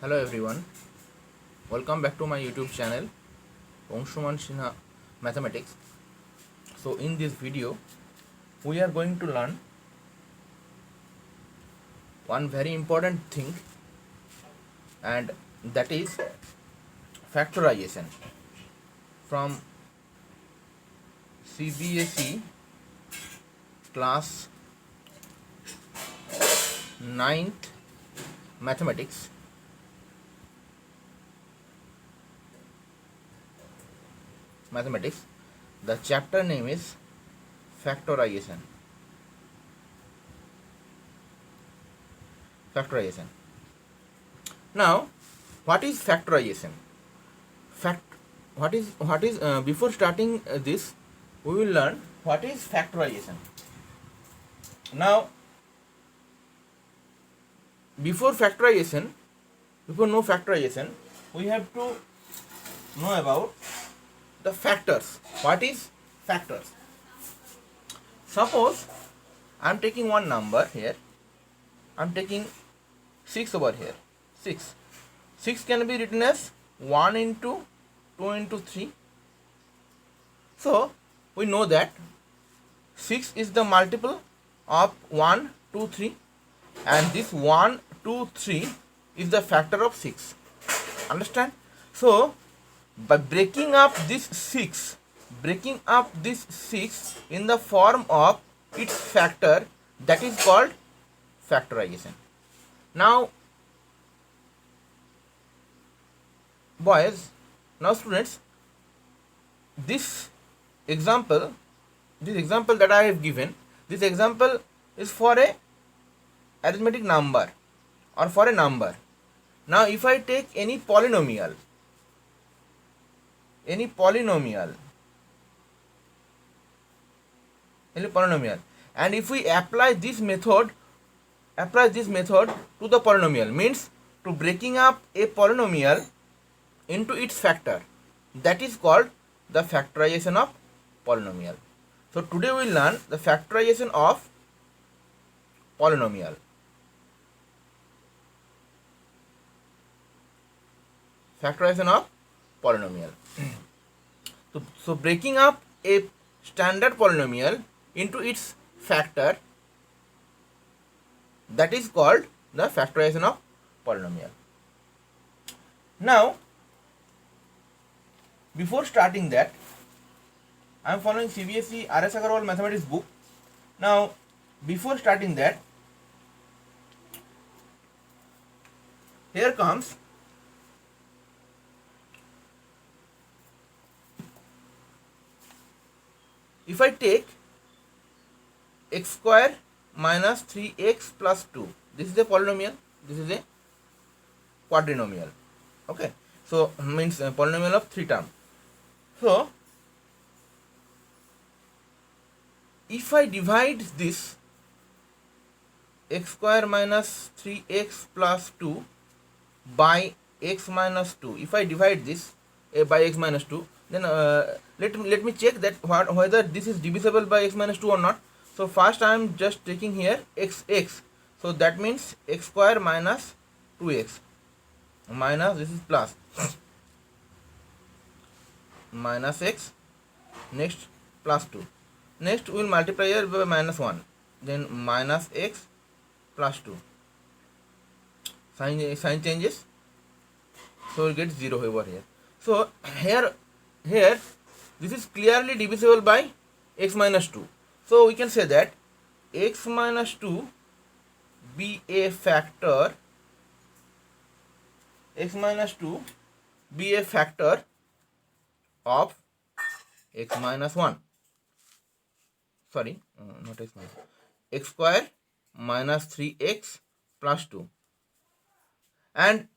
Hello everyone, welcome back to my YouTube channel Angshuman Sinha Mathematics. So in this video we are going to learn one very important thing, and that is factorization from CBSE class 9th mathematics. The chapter name is factorization. Now, what is factorization? Before starting this, we will learn what is factorization. Now, before no factorization, we have to know about the factors. What is factors? Suppose I am taking one number here. I am taking 6 over here. 6. 6 can be written as 1 into 2 into 3. So we know that 6 is the multiple of 1, 2, 3, and this 1, 2, 3 is the factor of 6. Understand? So by breaking up this 6 in the form of its factor, that is called factorization. Now students, this example that I have given, this example is for a arithmetic number or for a number. Now if I take any polynomial, and if we apply this method to the polynomial, means to breaking up a polynomial into its factor, that is called the factorization of polynomial. So today we will learn the factorization of polynomial. So breaking up a standard polynomial into its factor, that is called the factorization of polynomial. Now before starting that, I am following CBSE R.S. Agarwal mathematics book. Now before starting that, here comes if I take x square minus 3x plus 2, this is a polynomial, this is a quadrinomial. Okay, so means a polynomial of 3 terms. So if I divide this x square minus 3x plus 2 by x minus 2, if I divide this by x minus 2, then let me check that whether this is divisible by x minus 2 or not. So first I am just taking here x, so that means x square minus 2x minus, this is plus, minus x, next plus 2, next we will multiply here by minus 1, then minus x plus 2, sign changes, so we will get 0 over here. So here this is clearly divisible by x minus 2. So we can say that x minus 2 be a factor, of x minus 1. Sorry, not x minus, x square minus 3x plus 2, and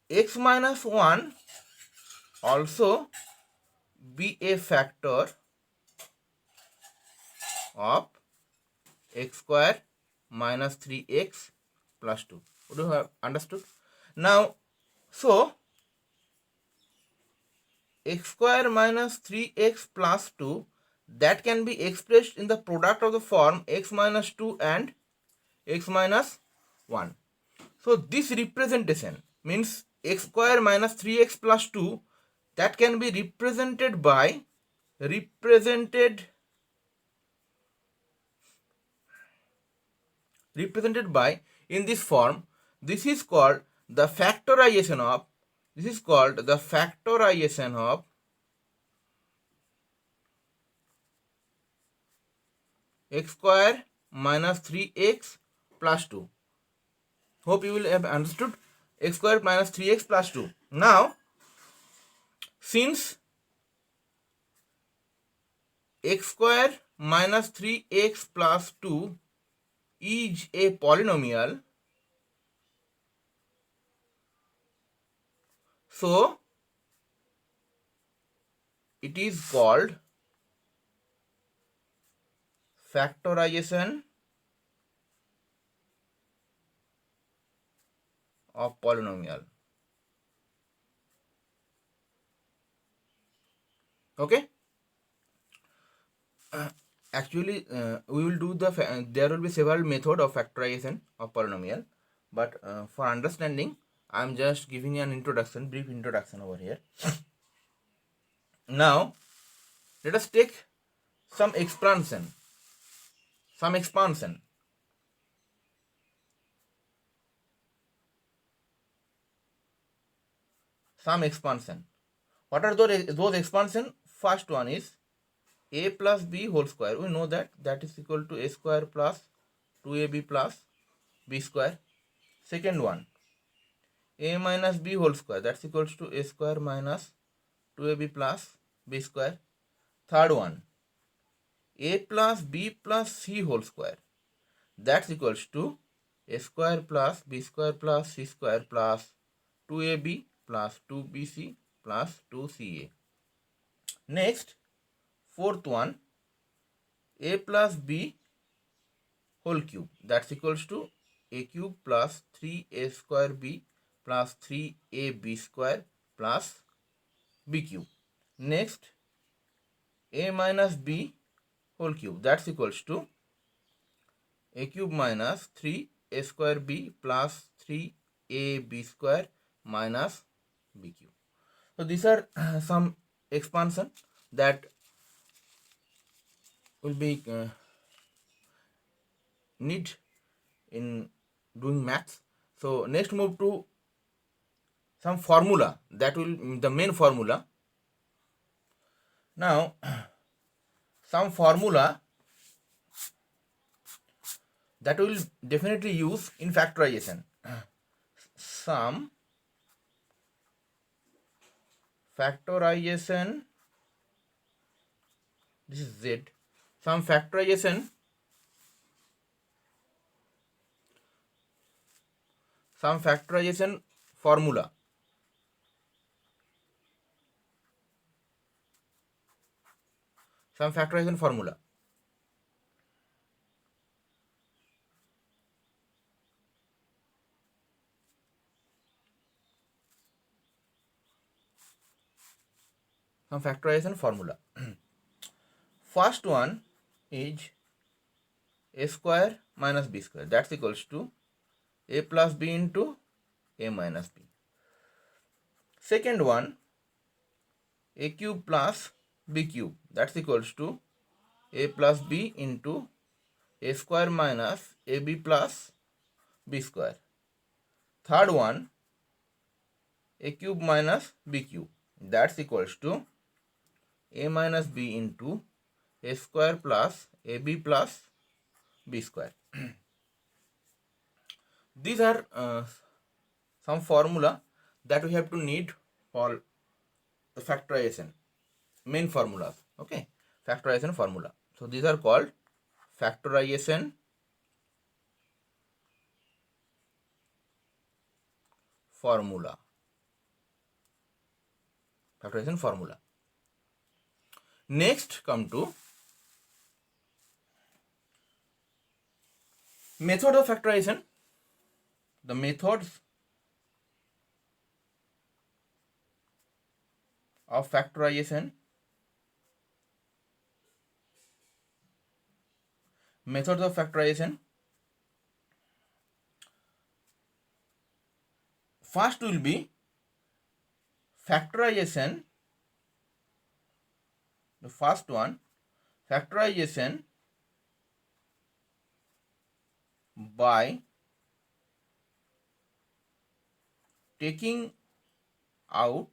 x minus 1 also be a factor of x square minus 3x plus 2. Would you have understood? Now, so x square minus 3x plus 2, that can be expressed in the product of the form x minus 2 and x minus 1. So this representation means x square minus 3x plus 2, that can be represented in this form. This is called the factorization of x square minus 3x plus 2. Hope you will have understood x square minus 3x plus 2. Now, since x square minus 3x plus 2 is a polynomial, so it is called factorization of polynomial. Okay. Actually, we will do there will be several method of factorization of polynomial, but for understanding, I am just giving an introduction, brief introduction over here. Now, let us take some expansion. Some expansion. What are those expansion? First one is a plus b whole square. We know that is equal to a square plus 2ab plus b square. Second one, a minus b whole square, that's equals to a square minus 2ab plus b square. Third one, a plus b plus c whole square, that's equals to a square plus b square plus c square plus 2ab plus 2bc plus 2ca. Next, fourth one, a plus b whole cube, that's equals to a cube plus 3a square b plus 3ab square plus b cube. Next, a minus b whole cube, that's equals to a cube minus 3a square b plus 3ab square minus b cube. So these are some expansion that will be need in doing maths. So next move to some formula, that will the main formula. Now some formula that will definitely use in factorization. Some factorization, this is z, some factorization formula. Some factorization formula. Some factorization formula. First one is a square minus b square, that's equals to a plus b into a minus b. Second one, a cube plus b cube, that's equals to a plus b into a square minus ab plus b square. Third one, a cube minus b cube, that's equals to a minus b into a square plus ab plus b square. These are some formula that we have to need for the factorization, main formulas. Okay, factorization formula. So these are called factorization formula. Factorization formula. Next come to method of factorization. The methods of factorization. Methods of factorization. First will be factorization. The first one, factorization by taking out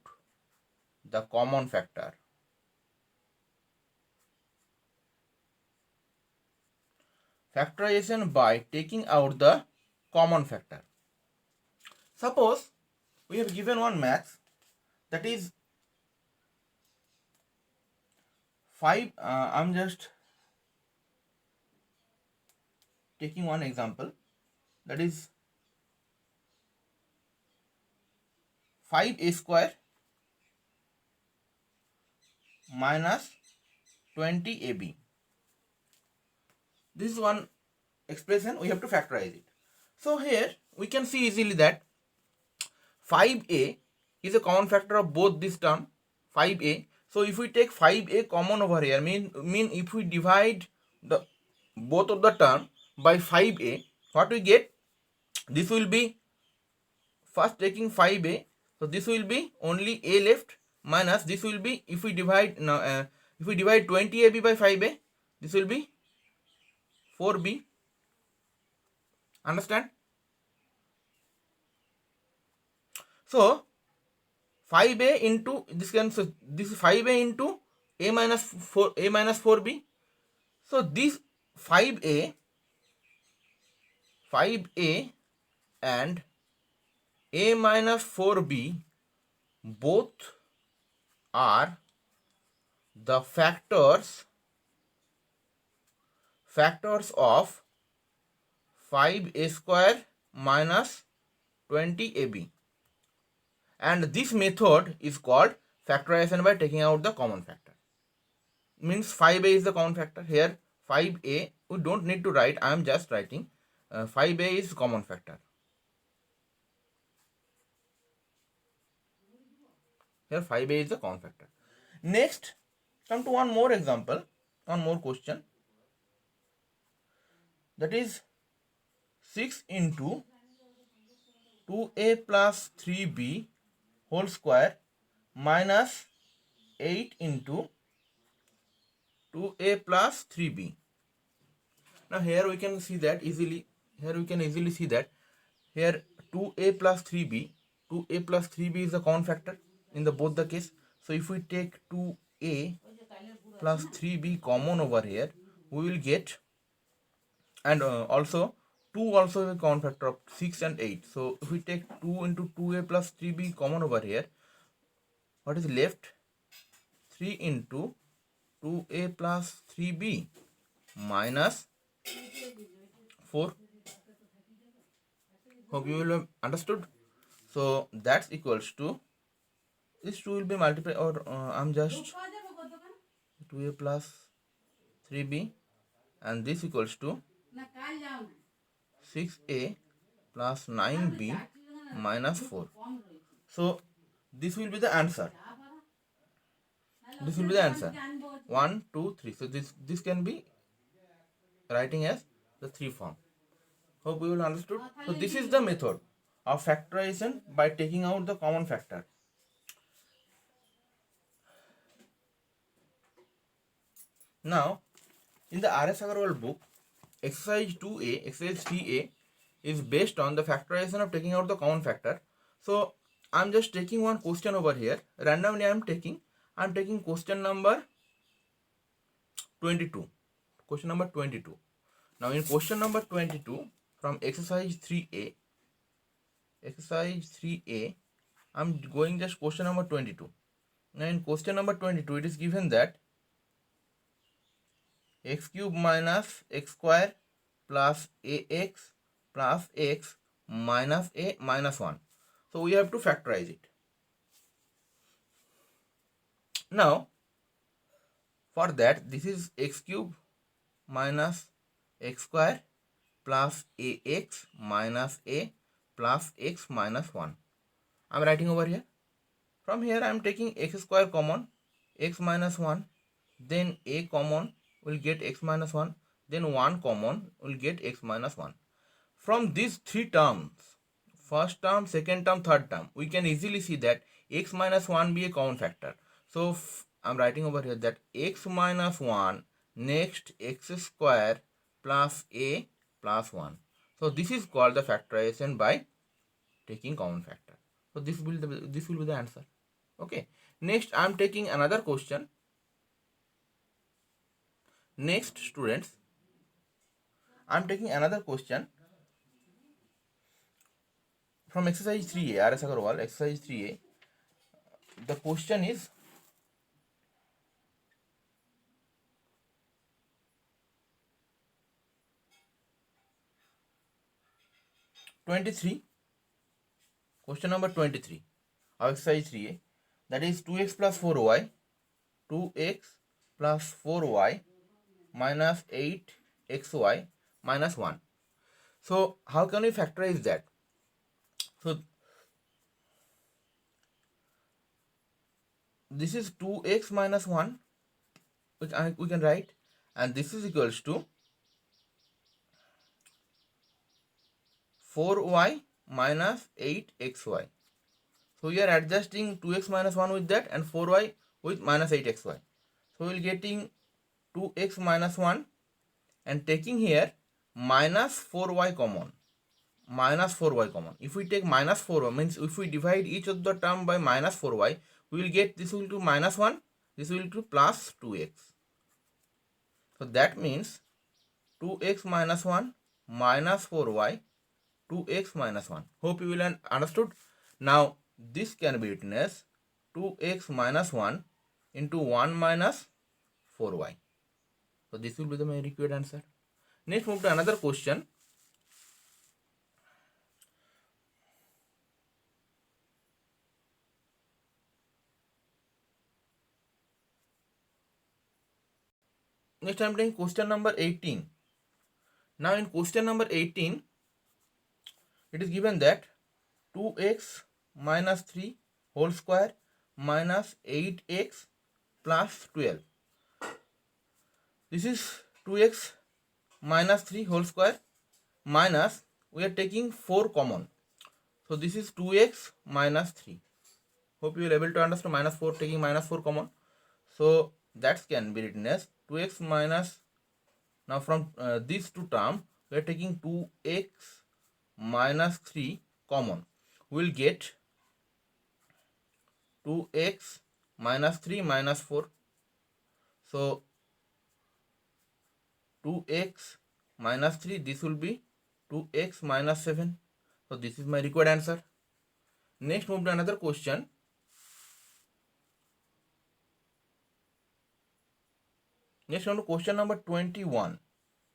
the common factor. Factorization by taking out the common factor. Suppose we have given one max, that is 5. I'm just taking one example, that is 5a square minus 20ab. This is one expression, we have to factorize it. So here we can see easily that 5a is a common factor of both this term 5a. So if we take 5a common over here, mean if we divide the both of the term by 5a, what we get? This will be, first taking 5a, so this will be only a left, minus this will be, if we divide now, if we divide 20ab by 5a, this will be 4b. Understand? So 5a into this can, so this is 5a into a minus 4b. So this 5a and a minus 4b both are the factors of 5a square minus 20ab, and this method is called factorization by taking out the common factor. Means 5a is the common factor. Here 5a we don't need to write, I am just writing 5a is common factor. Here 5a is the common factor. Next, come to one more example, one more question, that is 6 into 2a plus 3b whole square minus 8 into 2a plus 3b. Now here we can see that easily, see that here 2a plus 3b, 2a plus 3b is the common factor in the both the case. So if we take 2a plus 3b common over here, we will get, and also 2 also is a common factor of 6 and 8. So if we take 2 into 2a plus 3b common over here, what is left? 3 into 2a plus 3b minus 4. Hope you will have understood. So that's equals to, this 2 will be multiplied, or I'm just 2a plus 3b, and this equals to 6a plus 9b minus 4. So this will be the answer. This will be the answer. 1, 2, 3. So this can be writing as the 3 form. Hope you will understood. So this is the method of factorization by taking out the common factor. Now, in the R.S. Agarwal book, exercise 2a, exercise 3a is based on the factorization of taking out the common factor. So I'm just taking one question over here. Randomly I'm taking question number 22. Question number 22. Now in question number 22 from exercise 3a, I'm going just question number 22. Now in question number 22 it is given that x cube minus x square plus ax plus x minus a minus 1. So we have to factorize it. Now for that, this is x cube minus x square plus ax minus a plus x minus 1. I am writing over here. From here I am taking x square common, x minus 1, then a common, will get x minus 1, then 1 common, will get x minus 1. From these three terms, first term, second term, third term, we can easily see that x minus 1 be a common factor. So I'm writing over here that x minus 1 next x square plus a plus 1. So this is called the factorization by taking common factor. So this will be the answer. Okay. Next I'm taking another question. Next students, I'm taking another question from exercise 3A, R.S. Agarwal, exercise 3A. The question is, question number 23 of exercise 3A, that is 2x plus 4y, 2x plus 4y minus 8xy minus 1. So how can we factorize that? So this is 2x minus 1, which we can write, and this is equals to 4y minus 8xy. So we are adjusting 2x minus 1 with that and 4y with minus 8xy. So we will getting 2x minus 1 and taking here minus 4y common. Minus 4y common. If we take minus 4y, means if we divide each of the term by minus 4y, we will get this will to minus 1, this will to plus 2x. So that means 2x minus 1 minus 4y, 2x minus 1. Hope you will understood. Now this can be written as 2x minus 1 into 1 minus 4y. So this will be the my required answer. Next move to another question. Next I am taking question number 18. Now in question number 18, it is given that 2x minus 3 whole square minus 8x plus 12. This is 2x minus 3 whole square minus, we are taking 4 common. So this is 2x minus 3. Hope you will able to understand minus 4 taking minus 4 common. So that can be written as 2x minus, now from these two term we are taking 2x minus 3 common. We will get 2x minus 3 minus 4. So 2x minus 3, this will be 2x minus 7. So this is my required answer. Next move to another question. Next on to question number 21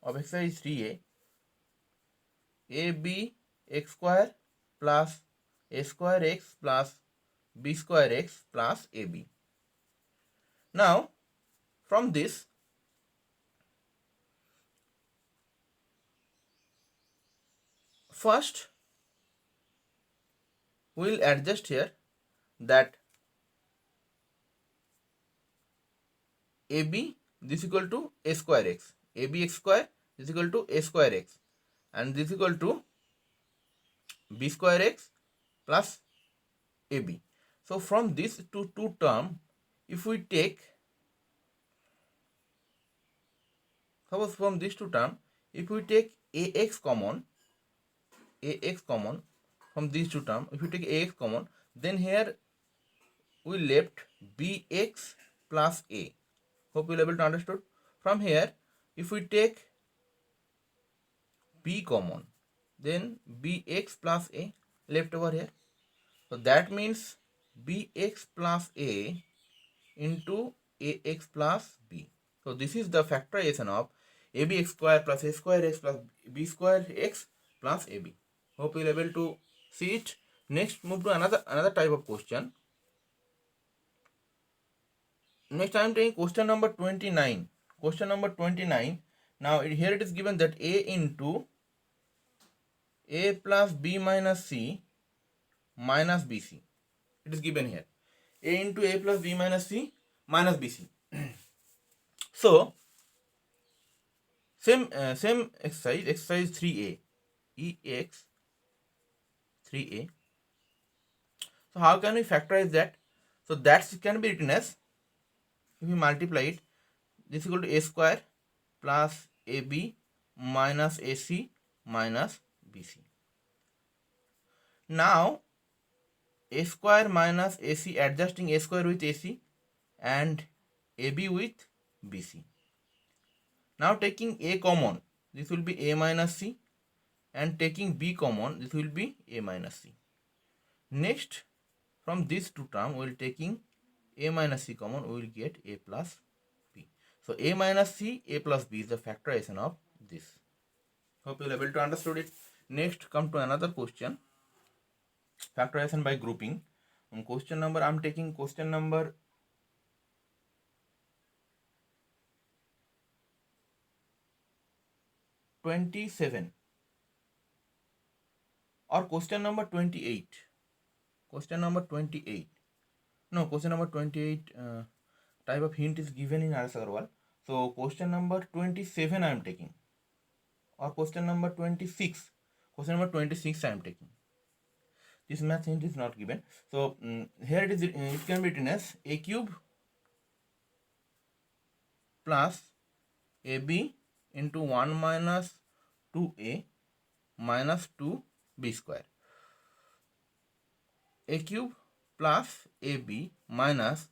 of exercise 3A. AB x square plus a square x plus b square x plus ab. Now from this, first we will adjust here that ab this equal to a square x, ab x square is equal to a square x, and this equal to b square x plus ab. So from this two term, if we take, suppose from these two term, if we take ax common from these two term, if we take ax common, then here we left bx plus a. Hope you will able to understood. From here, if we take b common, then bx plus a left over here. So that means bx plus a into ax plus b. So this is the factorization of abx square plus a square x plus b square x plus ab. Hope you will able to see it. Next move to another type of question. Next I am taking question number 29. Question number 29. Now here it is given that a into a plus b minus c minus bc. It is given here. A into a plus b minus c minus bc. So same exercise 3a, ex 3a. So how can we factorize that? So that can be written as, if we multiply it, this is equal to a square plus ab minus ac minus bc. Now a square minus ac, adjusting a square with ac and ab with bc. Now taking a common, this will be a minus c, and taking b common, this will be a minus c. Next, from these two terms, we will taking a minus c common, we will get a plus b. So a minus c, a plus b is the factorization of this. Hope you will able to understood it. Next, come to another question. Factorization by grouping. Question number, I am taking question number 27 or question number 28. Question number 28. No, question number 28 type of hint is given in RS Agarwal. So question number 27 I am taking, or question number 26. Question number 26 I am taking. This math hint is not given. So here it is. It can be written as a cube plus ab into 1 minus 2a minus 2b square. A cube plus ab minus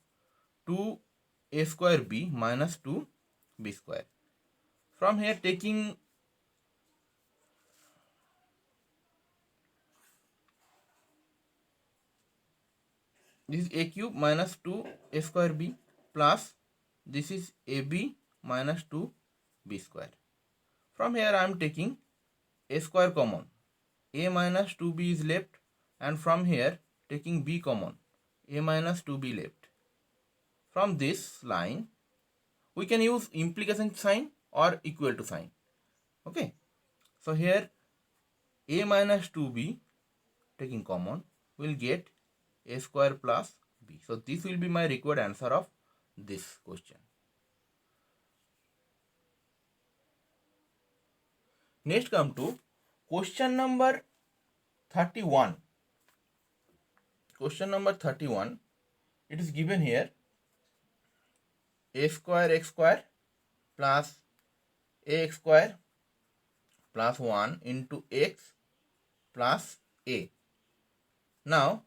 2a square b minus 2b square. From here, taking this is a cube minus 2a square b plus this is ab minus 2b square. From here I am taking a square common, a minus 2b is left, and from here taking b common, a minus 2b left. From this line we can use implication sign or equal to sign. Okay, so here a minus 2b taking common will get a square plus b. So this will be my required answer of this question. Next, come to question number 31. Question number 31, it is given here a square x square plus ax square plus 1 into x plus a. Now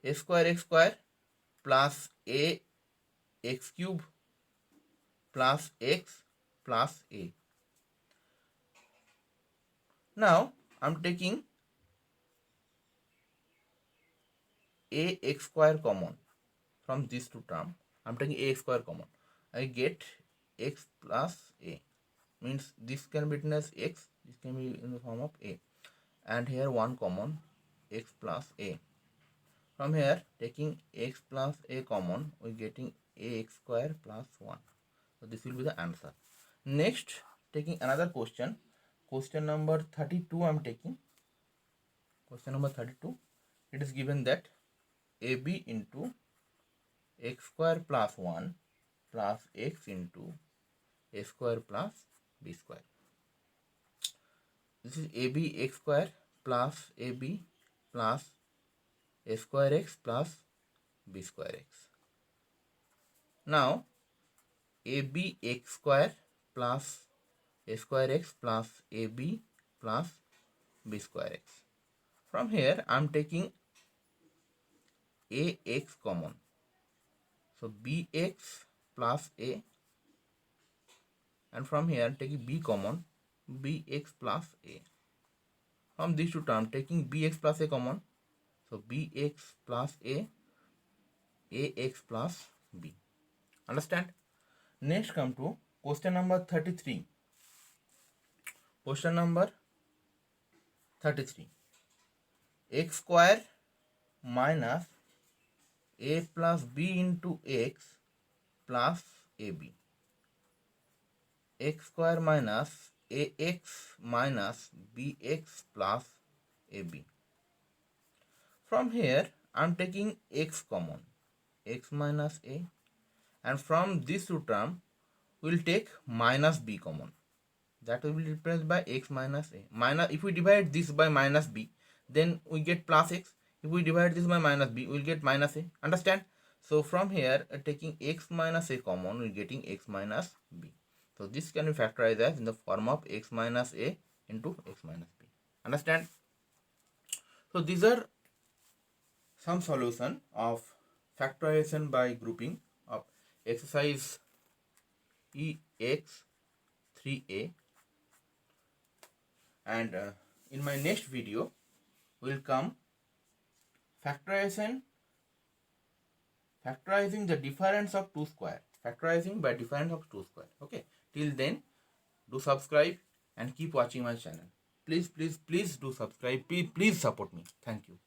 a square x square plus a x cube plus x plus a. Now I am taking a x square common from these two terms. I am taking a x square common. I get x plus a. Means this can be written as x, this can be in the form of a, and here one common, x plus a. From here taking x plus a common, we are getting ax square plus 1. So this will be the answer. Next, taking another question. Question number 32 I am taking. Question number 32. It is given that ab into x square plus 1 plus x into a square plus b square. This is ab x square plus ab plus a square x plus b square x. Now ab x square plus a square x plus ab plus b square x. From here I am taking ax common. So bx plus a, and from here taking b common, bx plus a. From these two terms taking bx plus a common, so bx plus a, ax plus b. Understand? Next, come to question number 33. Question number 33. X square minus a plus b into x plus ab. X square minus ax minus bx plus ab. From here I am taking x common, x minus a, and from this two term we will take minus b common. That will be replaced by x minus a. Minus, if we divide this by minus b, then we get plus x. If we divide this by minus b, we will get minus a. Understand? So from here, taking x minus a common, we are getting x minus b. So this can be factorized as in the form of x minus a into x minus b. Understand? So these are some solution of factorization by grouping of exercise EX3A, and in my next video will come factorizing the difference of two square, factorizing by difference of two square. Okay, till then do subscribe and keep watching my channel. Please do subscribe. Please support me. Thank you.